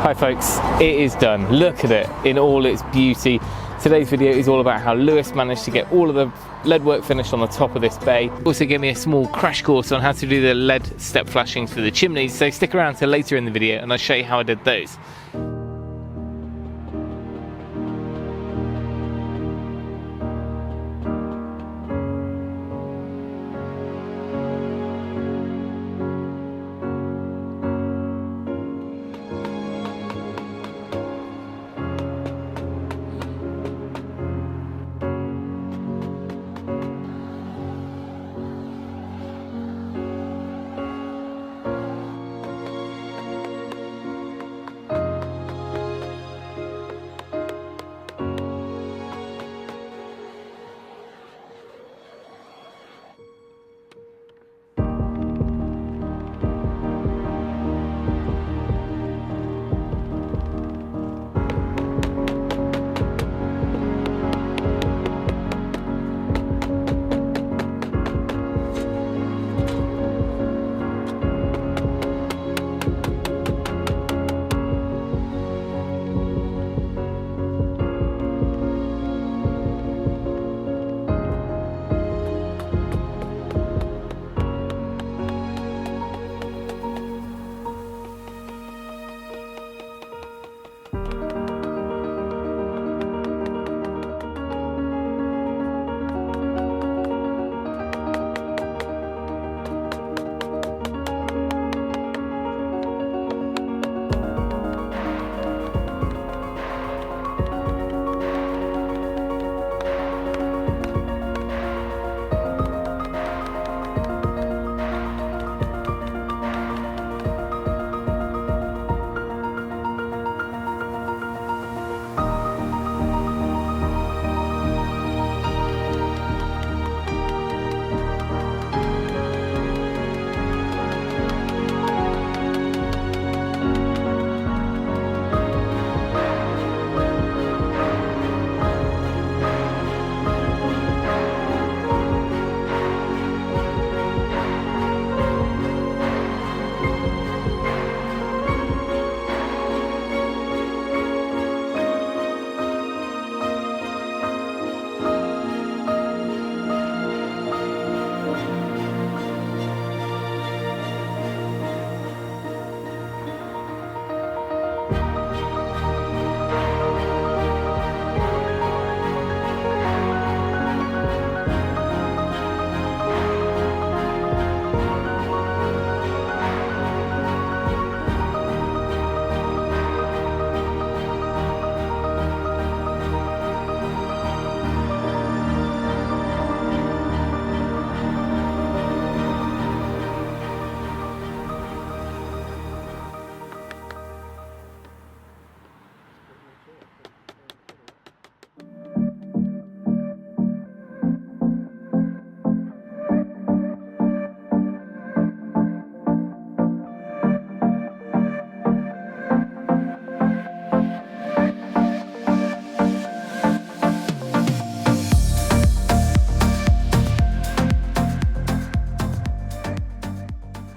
Hi folks, it is done. Look at it in all its beauty. Today's video is all about how Lewis managed to get all of the lead work finished on the top of this bay. Also gave me a small crash course on how to do the lead step flashings for the chimneys, so stick around till later in the video and I'll show you how I did those.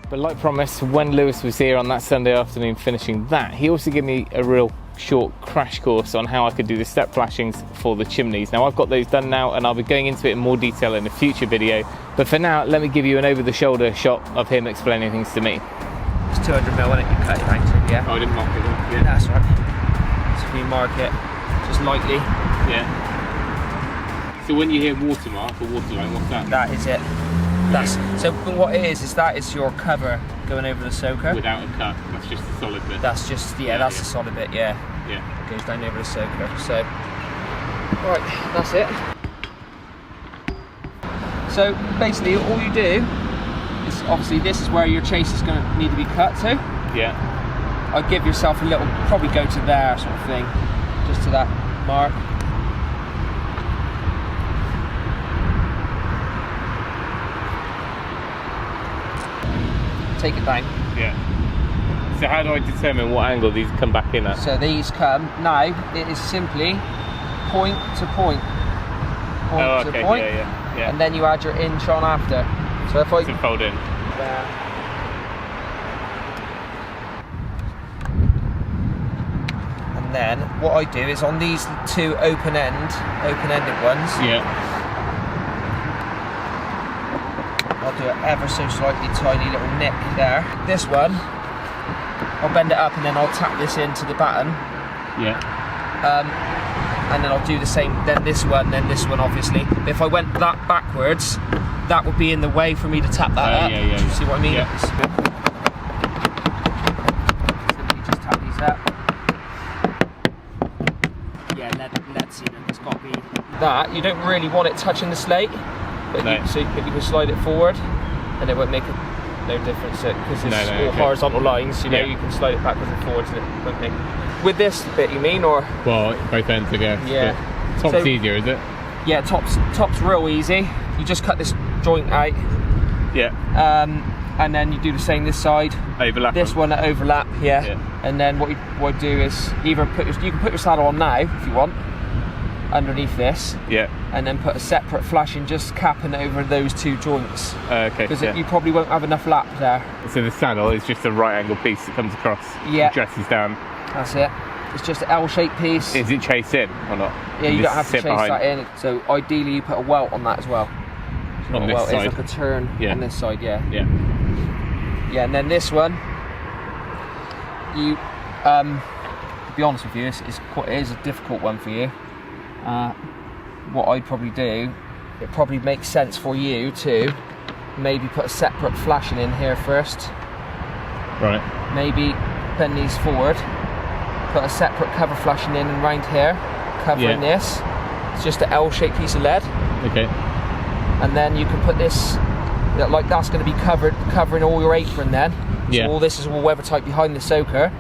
But like promised, when Lewis was here on that Sunday afternoon finishing that, he also gave me a real short crash course on how I could do the step flashings for the chimneys. Now I've got those done now and I'll be going into it in more detail in a future video, but for now let me give you an over the shoulder shot of him explaining things to me. It's 200mm when you cut it right to, yeah? Oh, I didn't mark it then. Yeah. That's right. So we mark it just lightly. Yeah. So when you hear watermark or waterline, what's that? That is it. That's so. But what it is that is your cover going over the soaker. Without a cut, that's just the solid bit. That's just that's the solid bit. Yeah. Yeah. It goes down over the soaker. So, right, that's it. So basically, all you do is obviously this is where your chase is going to need to be cut to. Yeah. I'll give yourself a little, probably go to there sort of thing, just to that mark. Take it down. Yeah. So how do I determine what angle these come back in at? So these come, now it is simply point to point. Point to point. Yeah. And then you add your inch on after. So if I to fold in. then what I do is on these two open-ended ones, Yeah. I'll do it ever so slightly tiny little nick there. This one, I'll bend it up and then I'll tap this into the batten. Yeah. And then I'll do the same, then this one obviously. But if I went that backwards, that would be in the way for me to tap that up. Yeah, yeah, Do you see what I mean? Yeah. Simply just tap these up. Yeah, lead sealant, it's got to be. That, you don't really want it touching the slate, but No. you can slide it forward and it won't make no difference because it's all horizontal lines, you know, you can slide it backwards and forwards and it won't make. With this bit, you mean, or? Well, both ends, I guess. Yeah. Top's easier, is it? Yeah, top's real easy. You just cut this joint out. Yeah. And then you do the same this side. Overlap. This one that overlap, yeah. And then what you do is either you can put your saddle on now if you want, underneath this. Yeah. And then put a separate flashing just capping over those two joints. Okay. Because you probably won't have enough lap there. So the saddle is just a right angle piece that comes across. Yeah. Dresses down. That's it. It's just an L-shaped piece. Is it chased in or not? Yeah, you don't have to sit chase behind. that in. So ideally you put a welt on that as well. On this side. It's like a turn on this side, yeah. Yeah. Yeah, and then this one, you, to be honest with you, it is a difficult one for you. What I'd probably do, it probably makes sense for you to maybe put a separate flashing in here first. Right. Maybe bend these forward, put a separate cover flashing in and round here, covering this. It's just an L-shaped piece of lead. Okay. And then you can put this, like that's going to be covering all your apron then. Yeah. So all this is all weather tight behind the soaker.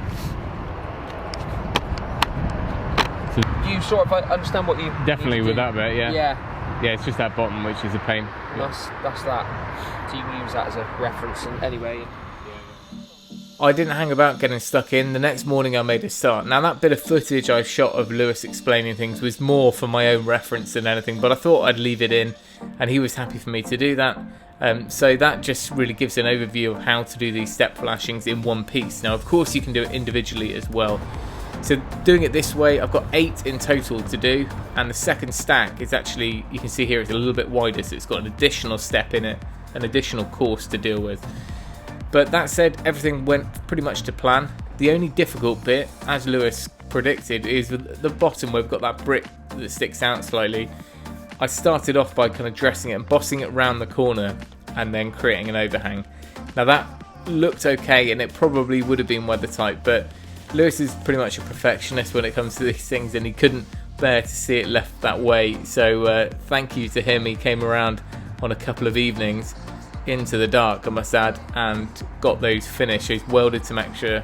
So Do you sort of understand what you definitely need to with do? that bit, yeah. Yeah. Yeah, it's just that bottom which is a pain. That's that. So you can use that as a reference. And anyway. I didn't hang about getting stuck in. The next morning I made a start. Now that bit of footage I shot of Lewis explaining things was more for my own reference than anything, but I thought I'd leave it in and he was happy for me to do that. So that just really gives an overview of how to do these step flashings in one piece. Now of course you can do it individually as well. So doing it this way, I've got 8 in total to do, and the second stack is actually, you can see here it's a little bit wider, so it's got an additional step in it, an additional course to deal with. But that said, everything went pretty much to plan. The only difficult bit, as Lewis predicted, is the bottom where we've got that brick that sticks out slightly. I started off by kind of dressing it and bossing it round the corner and then creating an overhang. Now that looked okay and it probably would have been weather tight, but Lewis is pretty much a perfectionist when it comes to these things and he couldn't bear to see it left that way. So thank you to him. He came around on a couple of evenings into the dark, I must add, and got those finished. He's welded some extra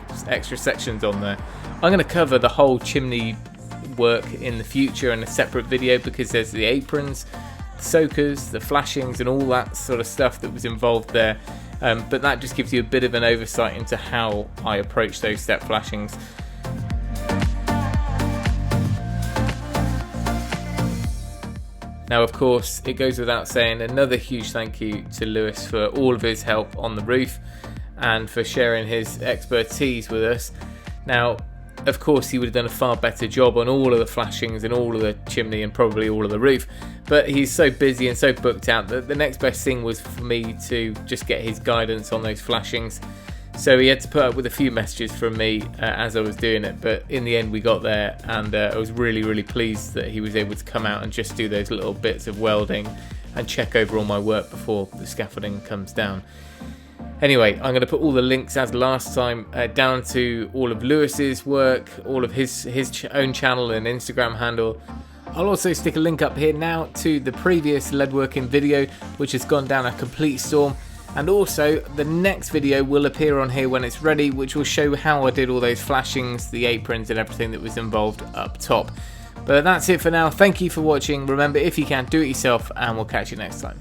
sections on there. I'm going to cover the whole chimney work in the future in a separate video because there's the aprons, the soakers, the flashings and all that sort of stuff that was involved there. But that just gives you a bit of an oversight into how I approach those step flashings. Now of course it goes without saying, another huge thank you to Lewis for all of his help on the roof and for sharing his expertise with us. Now of course he would have done a far better job on all of the flashings and all of the chimney and probably all of the roof, but he's so busy and so booked out that the next best thing was for me to just get his guidance on those flashings. So he had to put up with a few messages from me as I was doing it, but in the end we got there, and I was really pleased that he was able to come out and just do those little bits of welding and check over all my work before the scaffolding comes down. Anyway, I'm going to put all the links as last time down to all of Lewis's work, all of his own channel and Instagram handle. I'll also stick a link up here now to the previous leadworking video, which has gone down a complete storm. And also the next video will appear on here when it's ready, which will show how I did all those flashings, the aprons and everything that was involved up top. But that's it for now. Thank you for watching. Remember, if you can, do it yourself, and we'll catch you next time.